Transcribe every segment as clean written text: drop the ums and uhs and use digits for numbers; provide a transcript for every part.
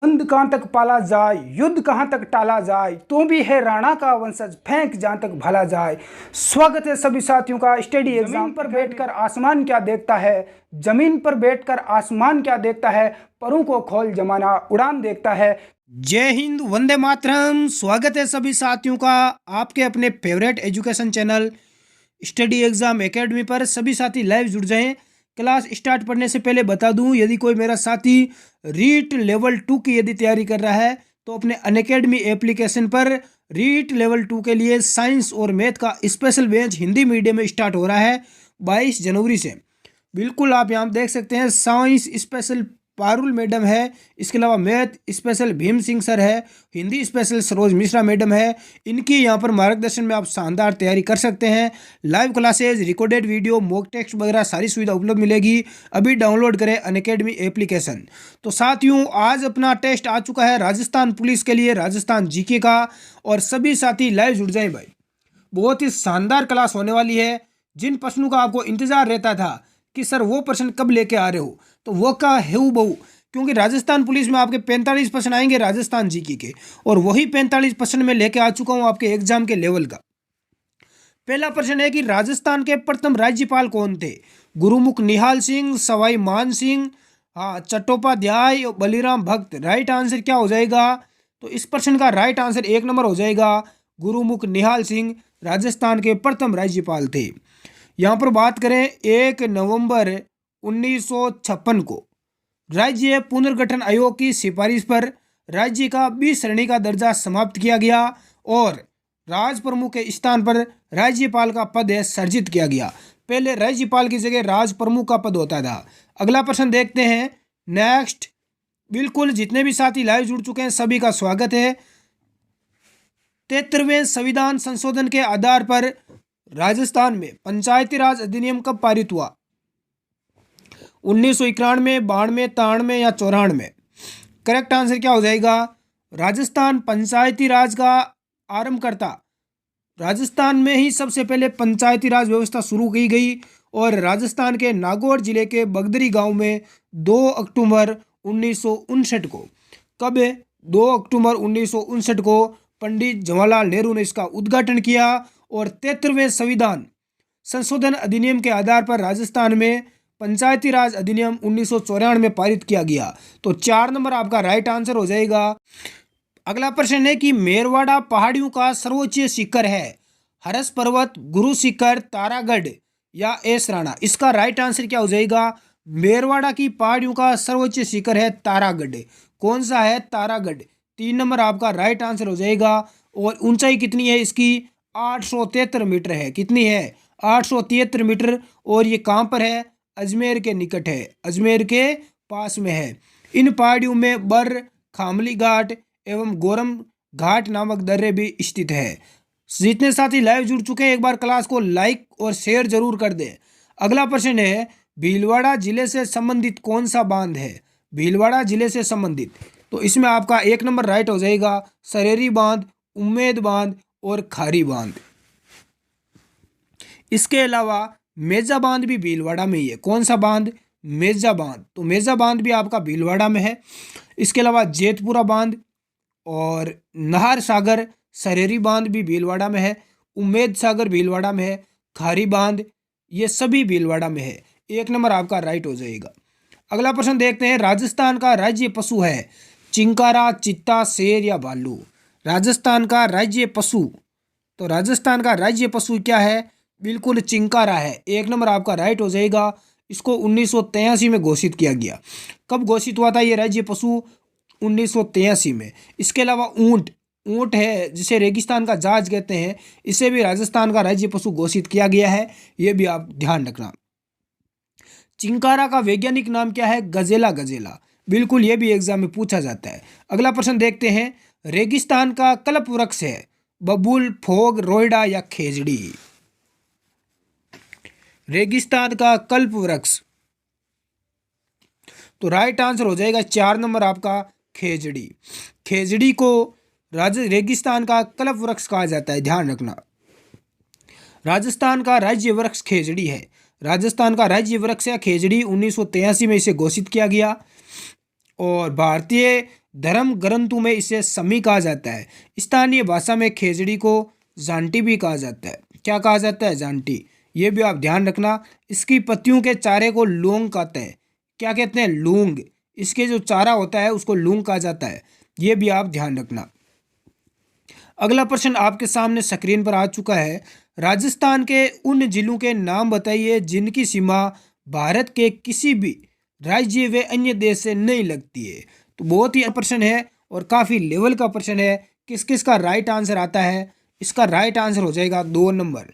बंद कहाँ तक पाला जाए, युद्ध कहाँ तक टाला जाए, तू भी है राणा का वंशज, फेंक जहाँ तक भला जाए। स्वागत है सभी साथियों का स्टडी एग्जाम पर बैठकर आसमान क्या देखता है, जमीन पर बैठकर आसमान क्या देखता है, परों को खोल जमाना उड़ान देखता है। जय हिंद, वंदे मातरम। स्वागत है सभी साथियों का आपके अपने favourite education channel study exam academy पर। सभी साथी लाइव जुड़ जाएं। क्लास स्टार्ट पढ़ने से पहले बता दूं, यदि कोई मेरा साथी रीट लेवल 2 की यदि तैयारी कर रहा है तो अपने अनअकैडमी एप्लीकेशन पर रीट लेवल 2 के लिए साइंस और मैथ का स्पेशल बेंच हिंदी मीडियम में स्टार्ट हो रहा है 22 जनवरी से। बिल्कुल आप यहाँ देख सकते हैं, साइंस स्पेशल पारुल मैडम है, इसके अलावा math special Bhim Singh sir है, हिंदी स्पेशल सरोज मिश्रा मैडम है। इनकी यहाँ पर मार्गदर्शन में आप शानदार तैयारी कर सकते हैं। Live classes, recorded video, mock test वगैरह सारी सुविधा उपलब्ध मिलेगी। अभी डाउनलोड करें अनअकैडमी एप्लीकेशन। तो साथियों, आज अपना टेस्ट आ चुका है राजस्थान पुलिस के लिए, राजस्थान जीके का, और सभी साथी लाइव जुड़ जाएं भाई। बहुत ही शानदार क्लास होने वाली है। जिन प्रश्नों का आपको इंतजार रहता था कि सर वो प्रश्न कब लेके आ रहे हो, तो वो का है बहु, क्योंकि राजस्थान पुलिस में आपके 45 प्रश्न आएंगे राजस्थान जीके के, और वही 45 प्रश्न में लेके आ चुका हूं आपके एग्जाम के लेवल का। पहला प्रश्न है कि राजस्थान के प्रथम राज्यपाल कौन थे? गुरुमुख निहाल सिंह, सवाई मान सिंह, चट्टोपाध्याय, बलिराम भक्त। राइट आंसर क्या हो जाएगा? तो इस प्रश्न का राइट आंसर 1 नंबर हो जाएगा। गुरुमुख निहाल सिंह राजस्थान के प्रथम राज्यपाल थे। यहाँ पर बात करें 1 नवंबर 1956 को राज्य पुनर्गठन आयोग की सिफारिश पर राज्य का 20 श्रेणी का दर्जा समाप्त किया गया और राज प्रमुख के स्थान पर राज्यपाल का पद सर्जित किया गया। पहले राज्यपाल की जगह राज प्रमुख का पद होता था। अगला प्रश्न देखते हैं नेक्स्ट। बिल्कुल, जितने भी साथी लाइव जुड़ चुके हैं सभी का स्वागत है। 73वें संविधान संशोधन के आधार पर राजस्थान में पंचायती राज अधिनियम कब पारित हुआ? 1991, 92, 93 या 94? करेक्ट आंसर क्या हो जाएगा? राजस्थान पंचायती राज का आरंभकर्ता, राजस्थान में ही सबसे पहले पंचायती राज व्यवस्था शुरू की गई और राजस्थान के नागौर जिले के बगदरी गांव में 2 अक्टूबर 1959 को, कब? 2 अक्टूबर 1959 को पंडित जवाहरलाल नेहरू ने इसका उद्घाटन किया और 73वें संविधान संशोधन अधिनियम के आधार पर राजस्थान में पंचायती राज अधिनियम 1994 में पारित किया गया। तो 4 नंबर आपका राइट आंसर हो जाएगा। अगला प्रश्न है कि मेरवाड़ा पहाड़ियों का सर्वोच्च शिखर है हरस पर्वत, गुरु शिखर, तारागढ़ या एस राणा? इसका राइट आंसर क्या हो जाएगा? मेरवाड़ा की पहाड़ियों का सर्वोच्च शिखर है तारागढ़। कौन सा है? तारागढ़। 3 नंबर आपका राइट आंसर हो जाएगा। और ऊंचाई कितनी है इसकी? 873 मीटर है। कितनी है? 873 मीटर। और ये कहाँ पर है? अजमेर के निकट है, अजमेर के पास में है। इन पहाड़ियों में बर, खामली घाट एवं गोरम घाट नामक दर्रे भी स्थित है। जितने साथी लाइव जुड़ चुके हैं एक बार क्लास को लाइक और शेयर जरूर कर दें। अगला प्रश्न है भीलवाड़ा जिले से संबंधित कौन सा बांध है? भीलवाड़ा जिले से संबंधित, तो इसमें आपका 1 नंबर राइट हो जाएगा। सरेरी बांध, उम्मेद बांध और खारी बांध। इसके अलावा मेजा बांध भी भीलवाड़ा में ही है। कौन सा बांध? मेजा बांध। तो मेजा बांध भी आपका भीलवाड़ा में है। इसके अलावा जेतपुरा बांध और नाहर सागर सरेरी बांध भी भीलवाड़ा में है। उम्मेद सागर भीलवाड़ा में है। खारी बांध ये सभी भीलवाड़ा में है। 1 नंबर आपका राइट हो जाएगा। अगला प्रश्न देखते हैं, राजस्थान का राज्य पशु है चिंकारा, चित्ता, शेर या भालू? राजस्थान का राज्य पशु, तो राजस्थान का राज्य पशु क्या है? बिल्कुल चिंकारा है। 1 नंबर आपका राइट हो जाएगा। इसको 1983 में घोषित किया गया। कब घोषित हुआ था ये राज्य पशु? 1983 में। इसके अलावा ऊंट, ऊंट है जिसे रेगिस्तान का जहाज कहते हैं, इसे भी राजस्थान का राज्य पशु घोषित किया गया है। ये भी आप ध्यान रखना। चिंकारा का वैज्ञानिक नाम क्या है? गजेला, गजेला। बिल्कुल, ये भी एग्जाम में पूछा जाता है। अगला प्रश्न देखते हैं, रेगिस्तान का कल्प वृक्ष है बबूल, फोग, रोइडा या खेजड़ी? रेगिस्तान का कल्प वृक्ष, तो राइट आंसर हो जाएगा 4 नंबर आपका खेजड़ी। खेजड़ी को रेगिस्तान का कल्प वृक्ष कहा जाता है, ध्यान रखना। राजस्थान का राज्य वृक्ष खेजड़ी है। राजस्थान का राज्य वृक्ष है खेजड़ी। 1983 में इसे घोषित किया गया। और भारतीय धर्म ग्रंथों में इसे समी कहा जाता है। स्थानीय भाषा में खेजड़ी को जांटी भी कहा जाता है। क्या कहा जाता है? जांटी। ये भी आप ध्यान रखना। इसकी पत्तियों के चारे को लौंग कहते हैं। क्या कहते हैं? लौंग। इसके जो चारा होता है उसको लौंग कहा जाता है। ये भी आप ध्यान रखना। अगला प्रश्न आपके सामने स्क्रीन पर आ चुका है। राजस्थान के उन जिलों के नाम बताइए जिनकी सीमा भारत के किसी भी राज्य व अन्य देश से नहीं लगती है। तो बहुत ही प्रश्न है और काफ़ी लेवल का प्रश्न है। किस किस का राइट आंसर आता है? इसका राइट आंसर हो जाएगा 2 नंबर।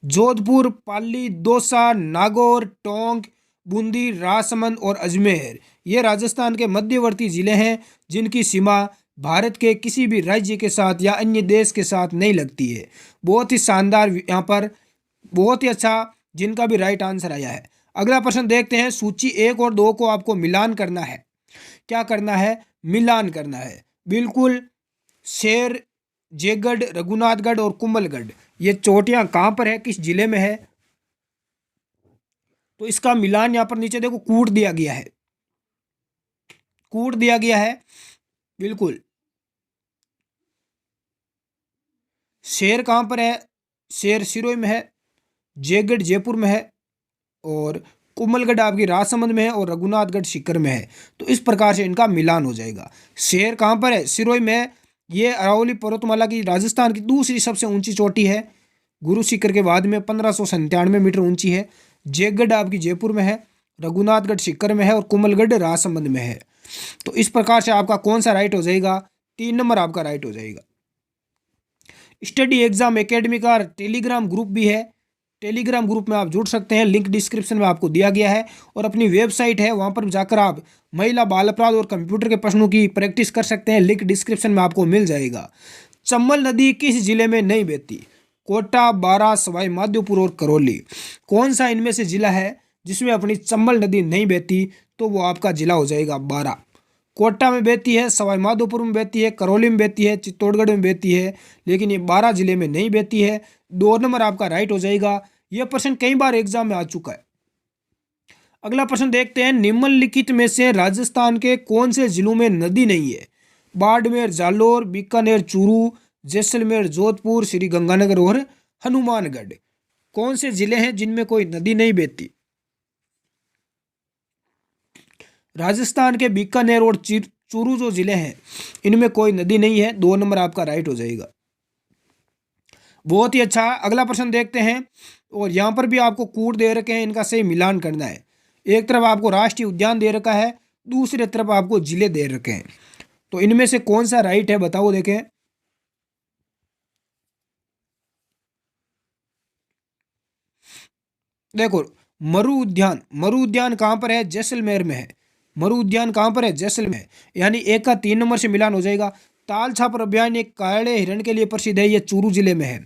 जोधपुर, पाली, दौसा, नागौर, टोंक, बूंदी, राजसमंद और अजमेर ये राजस्थान के मध्यवर्ती जिले हैं जिनकी सीमा भारत के किसी भी राज्य के साथ या अन्य देश के साथ नहीं लगती है। बहुत ही शानदार यहाँ पर, बहुत ही अच्छा जिनका भी राइट आंसर आया है। अगला प्रश्न देखते हैं। सूची 1 और 2 को आपको मिलान करना है। क्या करना है? मिलान करना है। बिल्कुल। शेर, जयगढ़, रघुनाथगढ़ और कुंभलगढ़ ये चोटियां कहाँ पर है, किस जिले में है? तो इसका मिलान यहाँ पर नीचे देखो कूट दिया गया है, कूट दिया गया है। बिल्कुल। शेर कहाँ पर है? शेर सिरोही में है, जयगढ़ जयपुर में है और कोमलगढ़ आपकी राजसमंद में है और रघुनाथगढ़ सीकर में है। तो इस प्रकार से इनका मिलान हो जाएगा। शेर कहाँ पर है? सिरोही में है। ये अरावली पर्वतमाला की राजस्थान की दूसरी सबसे ऊंची चोटी है। गुरु सीकर के बाद में 1597 मीटर ऊंची है। जयगढ़ आपकी जयपुर में है, रघुनाथगढ़ सीकर में है और कोमलगढ़ राजसमंद में है। तो इस प्रकार से आपका कौन सा राइट हो जाएगा? 3 नंबर आपका राइट हो जाएगा। स्टडी एग्जाम एकेडमी का टेलीग्राम ग्रुप भी है। टेलीग्राम ग्रुप में आप जुड़ सकते हैं, लिंक डिस्क्रिप्शन में आपको दिया गया है। और अपनी वेबसाइट है, वहां पर जाकर आप महिला बाल अपराध और कंप्यूटर के प्रश्नों की प्रैक्टिस कर सकते हैं। लिंक डिस्क्रिप्शन में आपको मिल जाएगा। चंबल नदी किस जिले में नहीं बहती? कोटा, बारां, सवाई माधोपुर और करौली। कौन सा इनमें से जिला है जिसमें अपनी चंबल नदी नहीं बहती? तो वो आपका जिला हो जाएगा बारां। कोटा में बहती है, सवाई माधोपुर में बहती है, करौली में बहती है, चित्तौड़गढ़ में बहती है, लेकिन ये बारां जिले में नहीं बहती है। 2 नंबर आपका राइट हो जाएगा। यह प्रश्न कई बार एग्जाम में आ चुका है। अगला प्रश्न देखते हैं। निम्नलिखित में से राजस्थान के कौन से जिलों में नदी नहीं है? बाड़मेर, जालोर, बीकानेर, चूरू, जैसलमेर, जोधपुर, श्री गंगानगर और हनुमानगढ़। कौन से जिले हैं जिनमें कोई नदी नहीं बहती? राजस्थान के बीकानेर और चूरू जो जिले हैं इनमें कोई नदी नहीं है। 2 नंबर आपका राइट हो जाएगा। बहुत ही अच्छा। अगला प्रश्न देखते हैं। और यहाँ पर भी आपको कूट दे रखे हैं, इनका सही मिलान करना है। एक तरफ आपको राष्ट्रीय उद्यान दे रखा है, दूसरे तरफ आपको जिले दे रखे हैं। तो इनमें से कौन सा राइट है बताओ। देखें, देखो मरु उद्यान, मरु उद्यान कहाँ पर है? जैसलमेर में है। मरु उद्यान कहाँ पर है? जैसलमेर में। यानी एक का 3 नंबर से मिलान हो जाएगा। ताल छापर अभ्यारण्य एक काले हिरण के लिए प्रसिद्ध है, ये चूरू जिले में है।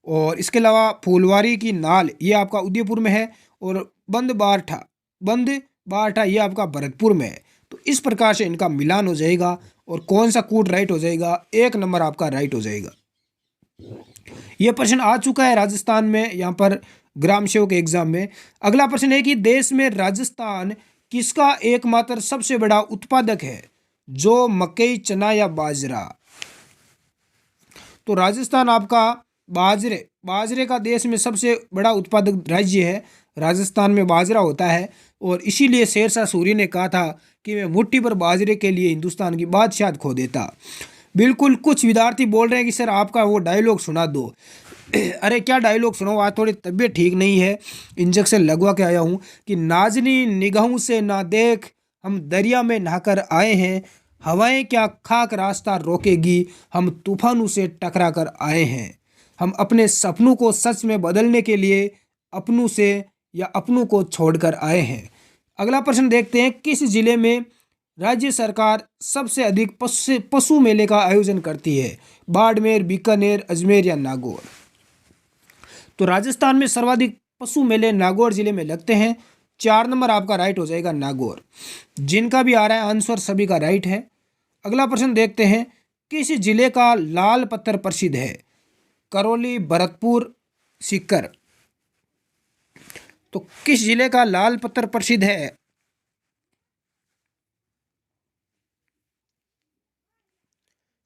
और इसके अलावा फूलवारी की नाल ये आपका उदयपुर में है। और बंद बारठा ये आपका भरतपुर में है। तो इस प्रकार से इनका मिलान हो जाएगा। और कौन सा कूट राइट हो जाएगा? 1 नंबर आपका राइट हो जाएगा। यह प्रश्न आ चुका है राजस्थान में, यहाँ पर ग्राम सेवक एग्जाम में। अगला प्रश्न है कि देश में राजस्थान किसका एकमात्र सबसे बड़ा उत्पादक है? जो मकई, चना या बाजरा। तो राजस्थान आपका बाजरे का देश में सबसे बड़ा उत्पादक राज्य है। राजस्थान में बाजरा होता है और इसीलिए शेरशाह सूरी ने कहा था कि मैं मुट्ठी पर बाजरे के लिए हिंदुस्तान की बादशाहत खो देता। बिल्कुल। कुछ विद्यार्थी बोल रहे हैं कि सर आपका वो डायलॉग सुना दो। अरे क्या डायलॉग सुनाओ, आज थोड़ी तबीयत ठीक नहीं है, इंजेक्शन लगवा के आया हूँ। कि नाजनी निगाहों से ना देख, हम दरिया में नहाकर आए हैं। हवाएं क्या खाक रास्ता रोकेगी, हम तूफानों से टकरा कर आए हैं। हम अपने सपनों को सच में बदलने के लिए अपनों से या अपनों को छोड़कर आए हैं। अगला प्रश्न देखते हैं। किस जिले में राज्य सरकार सबसे अधिक पशु मेले का आयोजन करती है? बाड़मेर, बीकानेर, अजमेर या नागौर। तो राजस्थान में सर्वाधिक पशु मेले नागौर जिले में लगते हैं। 4 नंबर आपका राइट हो जाएगा नागौर। जिनका भी आ रहा है आंसर सभी का राइट है। अगला प्रश्न देखते हैं। किस जिले का लाल पत्थर प्रसिद्ध है? करौली, भरतपुर, सीकर। तो किस जिले का लाल पत्थर प्रसिद्ध है?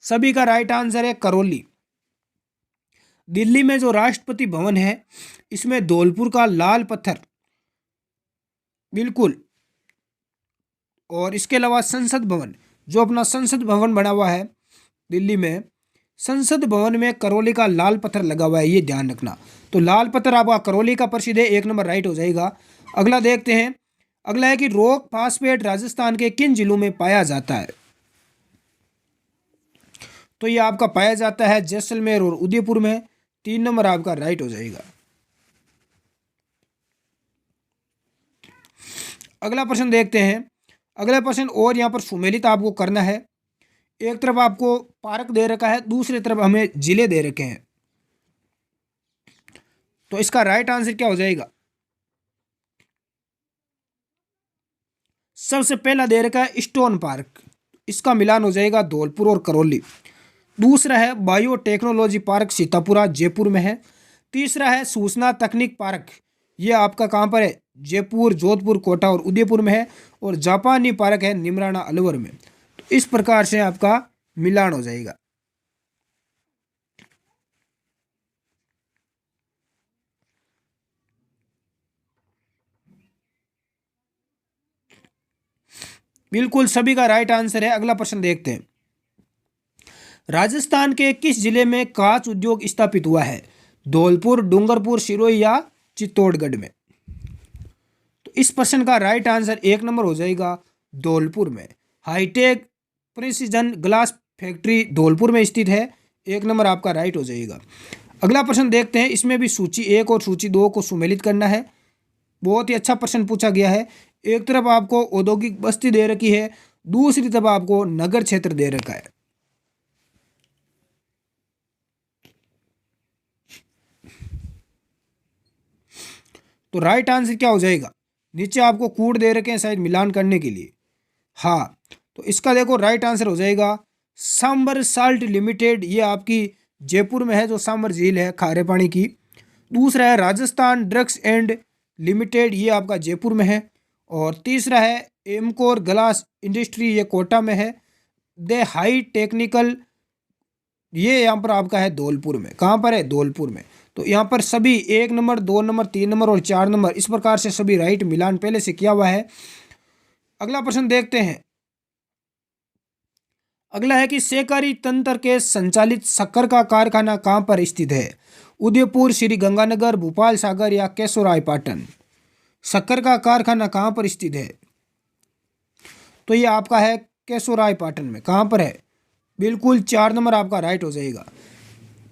सभी का राइट आंसर है करौली। दिल्ली में जो राष्ट्रपति भवन है इसमें धौलपुर का लाल पत्थर, बिल्कुल। और इसके अलावा संसद भवन, जो अपना संसद भवन बना हुआ है दिल्ली में, संसद भवन में करौली का लाल पत्थर लगा हुआ है, ये ध्यान रखना। तो लाल पत्थर आपका करौली का प्रसिद्ध है, 1 नंबर राइट हो जाएगा। अगला देखते हैं। अगला है कि रॉक फास्फेट राजस्थान के किन जिलों में पाया जाता है? तो ये आपका पाया जाता है जैसलमेर और उदयपुर में। 3 नंबर आपका राइट हो जाएगा। अगला प्रश्न देखते हैं। अगला प्रश्न और यहाँ पर सुमेलित आपको करना है। एक तरफ आपको पार्क दे रखा है, दूसरी तरफ हमें जिले दे रखे हैं। तो इसका राइट आंसर क्या हो जाएगा? सबसे पहला दे रखा है स्टोन पार्क, इसका मिलान हो जाएगा धौलपुर और करौली। दूसरा है बायोटेक्नोलॉजी पार्क, सीतापुरा जयपुर में है। तीसरा है सूचना तकनीक पार्क, ये आपका कहाँ पर है? जयपुर, जोधपुर, कोटा और उदयपुर में है। और जापानी पार्क है निमराना अलवर में। तो इस प्रकार से आपका मिलान हो जाएगा। बिल्कुल सभी का राइट आंसर है। अगला प्रश्न देखते हैं। राजस्थान के किस जिले में कांच उद्योग स्थापित हुआ है? धौलपुर, डूंगरपुर, सिरोही या चित्तौड़गढ़ में? तो इस प्रश्न का राइट आंसर 1 नंबर हो जाएगा धौलपुर में। Hitech precision glass factory Dholpur में स्थित है। 1 नंबर आपका राइट हो जाएगा। अगला प्रश्न देखते हैं। इसमें भी सूची 1 और सूची 2 को सुमेलित करना है। बहुत ही अच्छा प्रश्न पूछा गया है। एक तरफ आपको औद्योगिक बस्ती दे रखी है, दूसरी तरफ आपको नगर क्षेत्र दे रखा है। तो राइट आंसर क्या हो जाएगा? नीचे आपको कोड दे रखे हैं शायद मिलान करने के लिए। हाँ, तो इसका देखो राइट आंसर हो जाएगा सांबर साल्ट लिमिटेड, ये आपकी जयपुर में है, जो सांबर झील है खारे पानी की। दूसरा है राजस्थान ड्रग्स एंड लिमिटेड, ये आपका जयपुर में है। और तीसरा है एमकोर ग्लास इंडस्ट्री, ये कोटा में है। द हाई टेक्निकल, ये यहाँ पर आपका है धौलपुर में। कहाँ पर है? धौलपुर में। तो यहाँ पर सभी 1 नंबर, 2 नंबर, 3 नंबर और 4 नंबर, इस प्रकार से सभी राइट मिलान पहले से किया हुआ है। अगला प्रश्न देखते हैं। अगला है कि सहकारी तंत्र के संचालित शक्कर का कारखाना कहाँ पर स्थित है? उदयपुर, श्री गंगानगर, भोपाल सागर या केशोराय पाटन? शक्कर का कारखाना कहाँ पर स्थित है? तो ये आपका है केशोराय पाटन में। कहाँ पर है? बिल्कुल 4 नंबर आपका राइट हो जाएगा।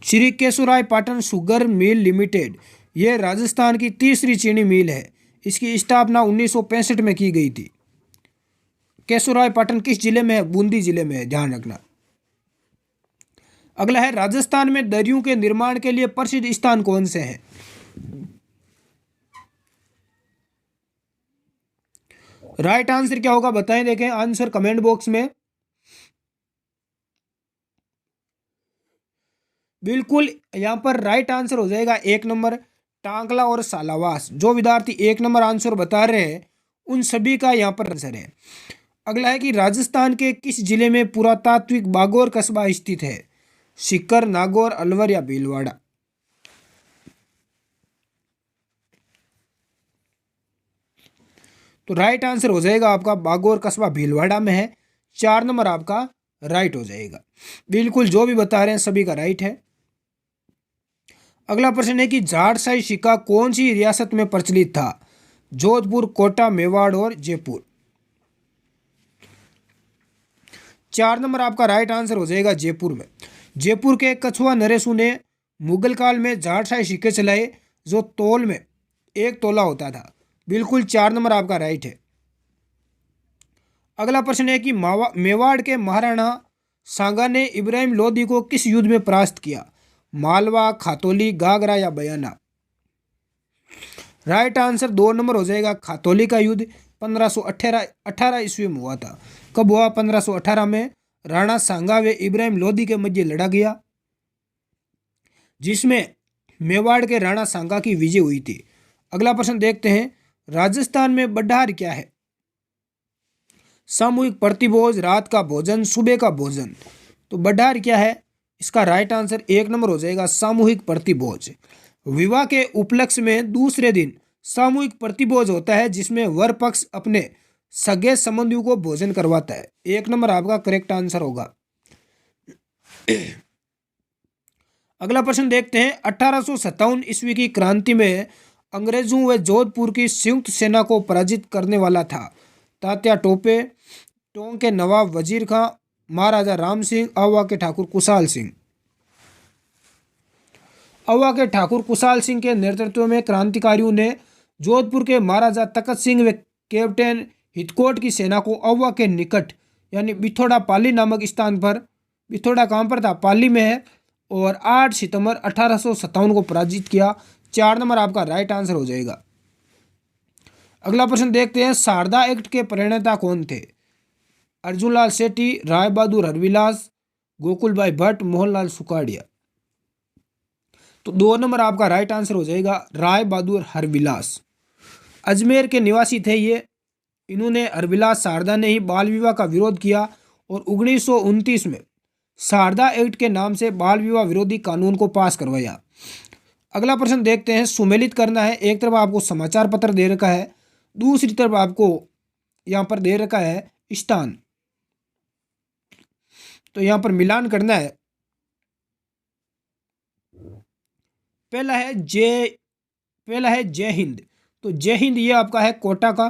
Shri Keshorai Patan sugar mill limited, ये राजस्थान की तीसरी चीनी मिल है। इसकी स्थापना 1965 में की गई थी। केशोराय पाटन किस जिले में है? बूंदी जिले में है, ध्यान रखना। अगला है राजस्थान में दरियों के निर्माण के लिए प्रसिद्ध स्थान कौन से हैं? राइट आंसर क्या होगा बताएं, देखें आंसर कमेंट बॉक्स में। बिल्कुल यहां पर राइट आंसर हो जाएगा 1 नंबर टांकला और सालावास। जो विद्यार्थी 1 नंबर आंसर बता रहे हैं उन सभी का यहां पर आंसर है। अगला है कि राजस्थान के किस जिले में पुरातात्विक बागौर कस्बा स्थित है? सीकर, नागौर, अलवर या भीलवाड़ा? तो राइट आंसर हो जाएगा आपका बागौर कस्बा भीलवाड़ा में है। 4 नंबर आपका राइट हो जाएगा। बिल्कुल जो भी बता रहे हैं सभी का राइट है। अगला प्रश्न है कि जाटशाही सिक्का कौन सी रियासत में प्रचलित था? जोधपुर, कोटा, मेवाड़ और जयपुर? 4 नंबर आपका राइट आंसर हो जाएगा जयपुर में। जयपुर के कछुआ नरेशु ने मुगल काल में जाटशाही सिक्के चलाए, जो तौल में 1 तोला होता था। बिल्कुल 4 नंबर आपका राइट है। अगला प्रश्न है कि मेवाड़ के महाराणा सांगा ने इब्राहिम लोदी को किस युद्ध में परास्त किया? मालवा, खातौली, गागरा या बयाना? राइट आंसर 2 नंबर हो जाएगा खातौली का युद्ध 1518 ईस्वी में हुआ था। कब हुआ? 1518 में राणा सांगा व इब्राहिम लोदी के मध्य लड़ा गया, जिसमें मेवाड़ के राणा सांगा की विजय हुई थी। अगला प्रश्न देखते हैं। राजस्थान में बड्ढार क्या है? सामूहिक प्रतिभोज, रात का भोजन, सुबह का भोजन? तो बढ़ार क्या है? इसका राइट आंसर 1 नंबर हो जाएगा सामूहिक प्रतिभोज। विवाह के उपलक्ष्य में दूसरे दिन सामूहिक प्रतिभोज होता है जिसमें वर पक्ष अपने सगे संबंधियों को भोजन करवाता है। 1 नंबर आपका करेक्ट आंसर होगा। अगला प्रश्न देखते हैं। 1857 ईस्वी की क्रांति में अंग्रेजों व जोधपुर की संयुक्त सेना को पराजित करने वाला था तात्या टोपे, टोंक के नवाब वजीर खां, महाराजा राम सिंह, अहुआ के ठाकुर कुशाल सिंह। अहुआ के ठाकुर कुशाल सिंह के नेतृत्व में क्रांतिकारियों ने जोधपुर के महाराजा तखत सिंह व कैप्टन हितकोट की सेना को अहुआ के निकट यानी बिथोड़ा पाली नामक स्थान पर, बिथोड़ा कहाँ पर था? पाली में है, और 8 सितंबर 1857 को पराजित किया। 4 नंबर आपका राइट आंसर हो जाएगा। अगला प्रश्न देखते हैं। शारदा एक्ट के प्रणेता कौन थे? अर्जुनलाल सेठी, राय बहादुर हरविलास, गोकुलभाई भट्ट, मोहनलाल सुखाड़िया। तो 2 नंबर आपका राइट आंसर हो जाएगा राय बहादुर हरविलास। अजमेर के निवासी थे ये। इन्होंने हरविलास शारदा ने ही बाल विवाह का विरोध किया और 1929 में शारदा एक्ट के नाम से बाल विवाह विरोधी कानून को पास करवाया। अगला प्रश्न देखते हैं। सुमेलित करना है। एक तरफ आपको समाचार पत्र दे रखा है, दूसरी तरफ आपको यहाँ पर दे रखा है स्थान। तो यहाँ पर मिलान करना है। पहला है जय हिंद। तो जय हिंद ये आपका है कोटा का।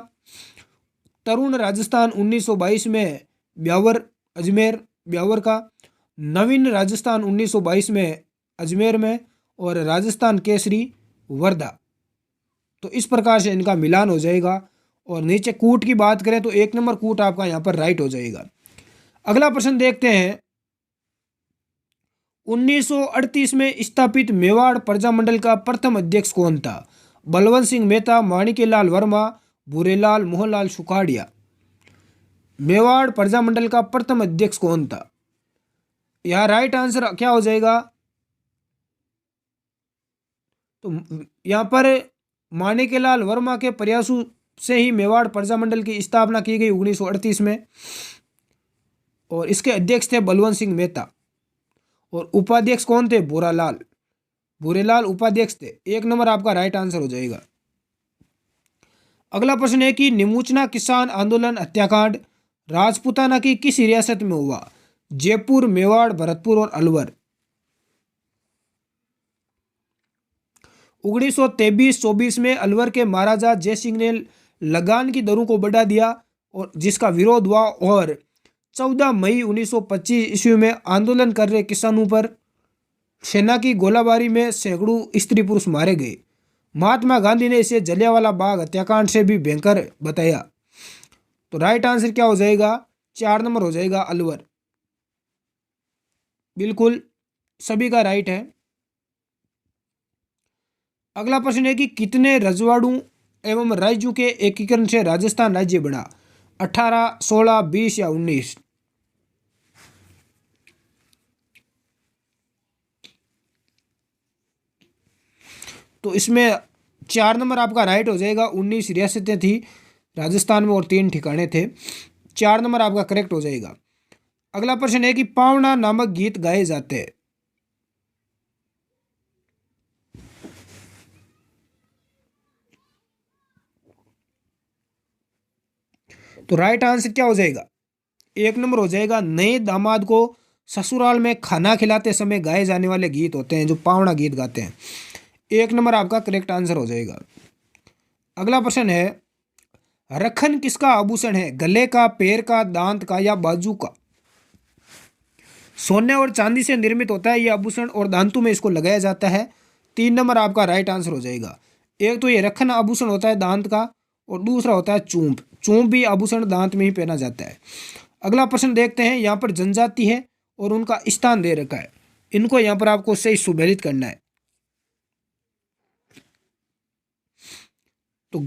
तरुण राजस्थान 1922 में ब्यावर अजमेर ब्यावर का। नवीन राजस्थान 1922 में अजमेर में, और राजस्थान केसरी वर्धा। तो इस प्रकार से इनका मिलान हो जाएगा। और नीचे कूट की बात करें तो 1 नंबर कूट आपका यहाँ पर राइट हो जाएगा। अगला प्रश्न देखते हैं। 1938 में स्थापित मेवाड़ प्रजामंडल का प्रथम अध्यक्ष कौन था? बलवंत सिंह मेहता, माणिक्यलाल वर्मा, भूरेलाल, मोहनलाल सुखाड़िया। मेवाड़ प्रजामंडल का प्रथम अध्यक्ष कौन था? यह राइट आंसर क्या हो जाएगा? तो यहाँ पर माणिक्यलाल वर्मा के प्रयासों से ही मेवाड़ प्रजामंडल की स्थापना की गई 1938 में, और इसके अध्यक्ष थे बलवंत सिंह मेहता, और उपाध्यक्ष कौन थे? भूरेलाल उपाध्यक्ष थे। 1 नंबर आपका राइट आंसर हो जाएगा। अगला प्रश्न है कि निमुचना किसान आंदोलन हत्याकांड राजपूताना की किस रियासत में हुआ? जयपुर, मेवाड़, भरतपुर और अलवर। 1923-24 में अलवर के महाराजा जयसिंह ने लगान की दरों को बढ़ा दिया और जिसका विरोध हुआ, और 14 मई 1925 ईस्वी में आंदोलन कर रहे किसानों पर सेना की गोलाबारी में सैकड़ों स्त्री पुरुष मारे गए। महात्मा गांधी ने इसे जलियांवाला बाग हत्याकांड से भी भयंकर बताया। तो राइट आंसर क्या हो जाएगा? 4 नंबर हो जाएगा अलवर। बिल्कुल सभी का राइट है। अगला प्रश्न है कि कितने रजवाड़ों एवं राज्यों के एकीकरण से राजस्थान राज्य बना? 18, 16, 20 या 19? तो इसमें 4 नंबर आपका राइट हो जाएगा। 19 रियासतें थी राजस्थान में और 3 ठिकाने थे। 4 नंबर आपका करेक्ट हो जाएगा। अगला प्रश्न है कि पावना नामक गीत गाए जाते हैं। तो राइट आंसर क्या हो जाएगा? 1 नंबर हो जाएगा नए दामाद को ससुराल में खाना खिलाते समय गाए जाने वाले गीत होते हैं जो पावना गीत गाते हैं। 1 नंबर आपका करेक्ट आंसर हो जाएगा। अगला प्रश्न है रखन किसका आभूषण है? गले का, पैर का, दांत का या बाजू का? सोने और चांदी से निर्मित होता है यह आभूषण और दांतों में इसको लगाया जाता है। 3 नंबर आपका राइट आंसर हो जाएगा। एक तो ये रखन आभूषण होता है दांत का, और दूसरा होता है चूंप। चूंप भी आभूषण दांत में ही पहना जाता है। अगला प्रश्न देखते हैं। यहाँ पर जनजाति है और उनका स्थान दे रखा है, इनको यहाँ पर आपको सही सुमेलित करना है। तो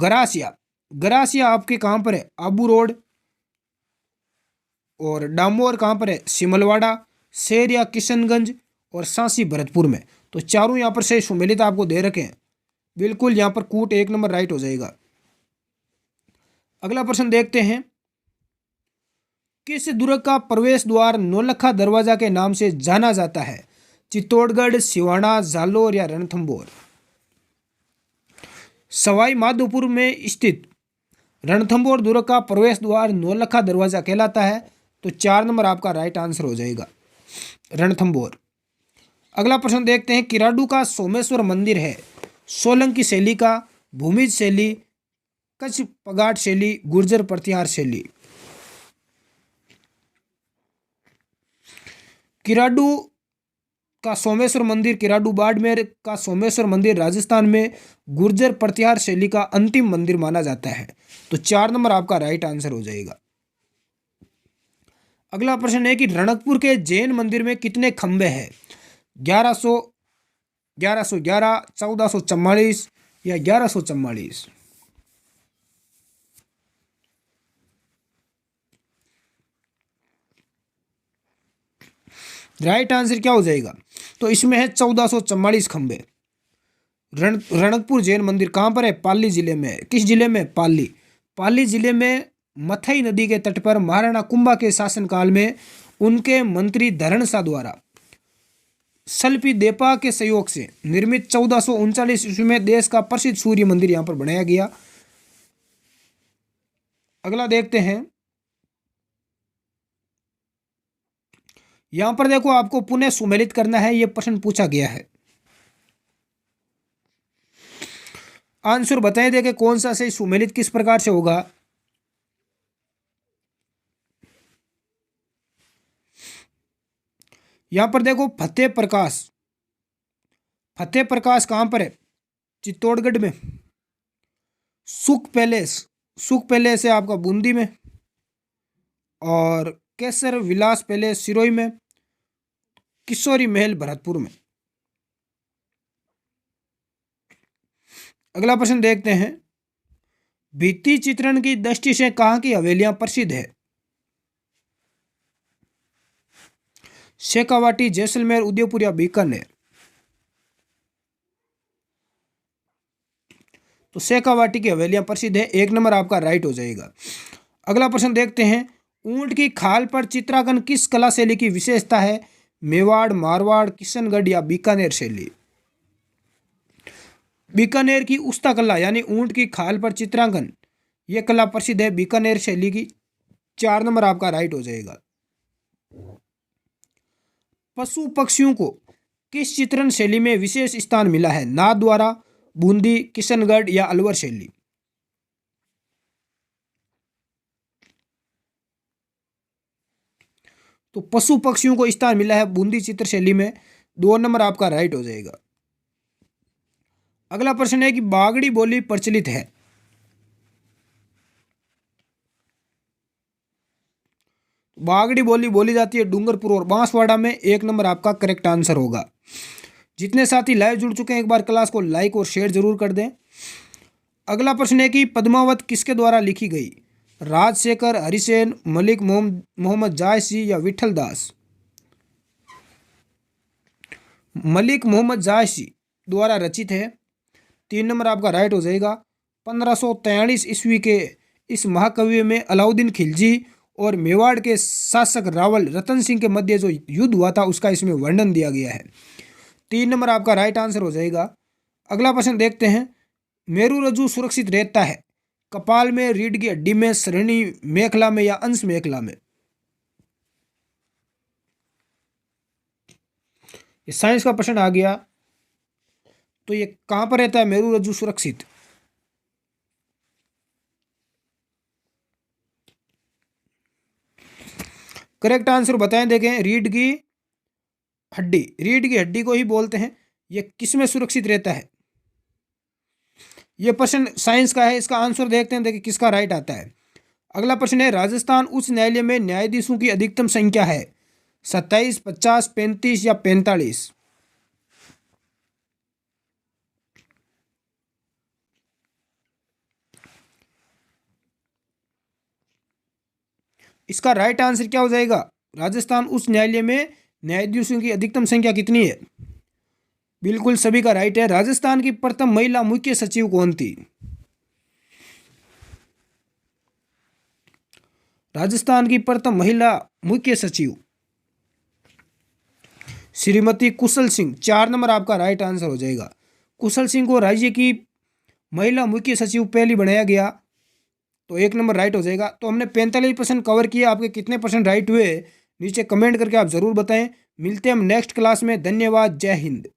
गरासिया आपके कहाँ पर है? आबू रोड। और डामोर कहाँ पर है? सिमलवाड़ा। शेर किशनगंज, और सांसी भरतपुर में। तो चारों यहाँ पर सही सुमेलित आपको दे रखे हैं। बिल्कुल यहाँ पर कूट 1 नंबर राइट हो जाएगा। अगला प्रश्न देखते हैं। किस दुर्ग का प्रवेश द्वार नौलखा दरवाजा के नाम से जाना जाता है? चित्तौड़गढ़, सिवाना, जालोर या रणथंभौर? सवाई माधोपुर में स्थित रणथंभौर दुर्ग का प्रवेश द्वार नौलखा दरवाजा कहलाता है। तो 4 नंबर आपका राइट आंसर हो जाएगा, रणथंभौर। अगला प्रश्न देखते हैं। किराडू का सोमेश्वर मंदिर है सोलंकी शैली का, भूमिज शैली, कच्छ पगाट शैली, गुर्जर प्रतिहार शैली? किराडू का सोमेश्वर मंदिर, किराडू बाड़मेर का सोमेश्वर मंदिर राजस्थान में गुर्जर प्रतिहार शैली का अंतिम मंदिर माना जाता है। तो 4 नंबर आपका राइट आंसर हो जाएगा। अगला प्रश्न है कि रणकपुर के जैन मंदिर में कितने खंबे हैं? 1100, 1111, 1444 या 1144? राइट आंसर क्या हो जाएगा? तो इसमें है 1444 खंबे। रणकपुर जैन मंदिर कहाँ पर है? पाली जिले में है। किस जिले में? पाली। पाली जिले में मथई नदी के तट पर महाराणा कुंभा के शासनकाल में उनके मंत्री धरण शाह द्वारा सल्पीदेपा के सहयोग से निर्मित 1439 ईस्वी में देश का प्रसिद्ध सूर्य मंदिर यहां पर बनाया गया। अगला देखते हैं। यहां पर देखो आपको पुनः सुमेलित करना है, यह प्रश्न पूछा गया है। आंसर बताएं देखे कौन सा सही, सुमेलित किस प्रकार से होगा। यहां पर देखो फतेह प्रकाश, फतेह प्रकाश कहां पर है? चित्तौड़गढ़ में। सुख पैलेस, सुख पैलेस है आपका बूंदी में। और केसर विलास पैलेस सिरोही में। किशोरी महल भरतपुर में। अगला प्रश्न देखते हैं। भित्ति चित्रण की दृष्टि से कहां की हवेलियां प्रसिद्ध है? शेखावाटी, जैसलमेर, उदयपुर या बीकानेर? तो शेखावाटी की हवेलियां प्रसिद्ध है, 1 नंबर आपका राइट हो जाएगा। अगला प्रश्न देखते हैं। ऊंट की खाल पर चित्रांकन किस कला शैली की विशेषता है? मेवाड़, मारवाड़, किशनगढ़ या बीकानेर शैली? बीकानेर की उस्ता कला यानी ऊंट की खाल पर चित्रांकन, यह कला प्रसिद्ध है बीकानेर शैली की। 4 नंबर आपका राइट हो जाएगा। पशु पक्षियों को किस चित्रण शैली में विशेष स्थान मिला है? नाथद्वारा, बूंदी, किशनगढ़ या अलवर शैली? तो पशु पक्षियों को स्थान मिला है बूंदी चित्र शैली में, 2 नंबर आपका राइट हो जाएगा। अगला प्रश्न है कि बागड़ी बोली प्रचलित है। बागड़ी बोली बोली जाती है डूंगरपुर और बांसवाड़ा में, 1 नंबर आपका करेक्ट आंसर होगा। जितने साथी लाइव जुड़ चुके हैं एक बार क्लास को लाइक और शेयर जरूर कर दें। अगला प्रश्न है कि पद्मावत किसके द्वारा लिखी गई? राजशेखर, हरिसेन, मलिक मोहम्मद जायसी या विठल दास? मलिक मोहम्मद जायसी द्वारा रचित है, 3 नंबर आपका राइट हो जाएगा। 1543 ईस्वी के इस महाकाव्य में अलाउद्दीन खिलजी और मेवाड़ के शासक रावल रतन सिंह के मध्य जो युद्ध हुआ था उसका इसमें वर्णन दिया गया है। 3 नंबर आपका राइट आंसर हो जाएगा। अगला प्रश्न देखते हैं। मेरू रज्जु सुरक्षित रहता है कपाल में, रीढ़ की हड्डी में, श्रेणी मेखला में या अंश मेखला में? ये साइंस का प्रश्न आ गया। तो ये कहां पर रहता है मेरू रज्जु सुरक्षित? करेक्ट आंसर बताएं देखें। रीढ़ की हड्डी, रीढ़ की हड्डी को ही बोलते हैं। ये किस में सुरक्षित रहता है? ये प्रश्न साइंस का है, इसका आंसर देखते हैं देखिए किसका राइट आता है। अगला प्रश्न है। राजस्थान उच्च न्यायालय में न्यायाधीशों की अधिकतम संख्या है 27, 50, 35 या 45? इसका राइट आंसर क्या हो जाएगा? राजस्थान उच्च न्यायालय में न्यायाधीशों की अधिकतम संख्या कितनी है? बिल्कुल सभी का राइट है। राजस्थान की प्रथम महिला मुख्य सचिव कौन थी? राजस्थान की प्रथम महिला मुख्य सचिव श्रीमती कुशल सिंह, 4 नंबर आपका राइट आंसर हो जाएगा। कुशल सिंह को राज्य की महिला मुख्य सचिव पहली बनाया गया, तो 1 नंबर राइट हो जाएगा। तो हमने 45% कवर किया, आपके कितने परसेंट राइट हुए नीचे कमेंट करके आप ज़रूर बताएं। मिलते हैं हम नेक्स्ट क्लास में। धन्यवाद, जय हिंद।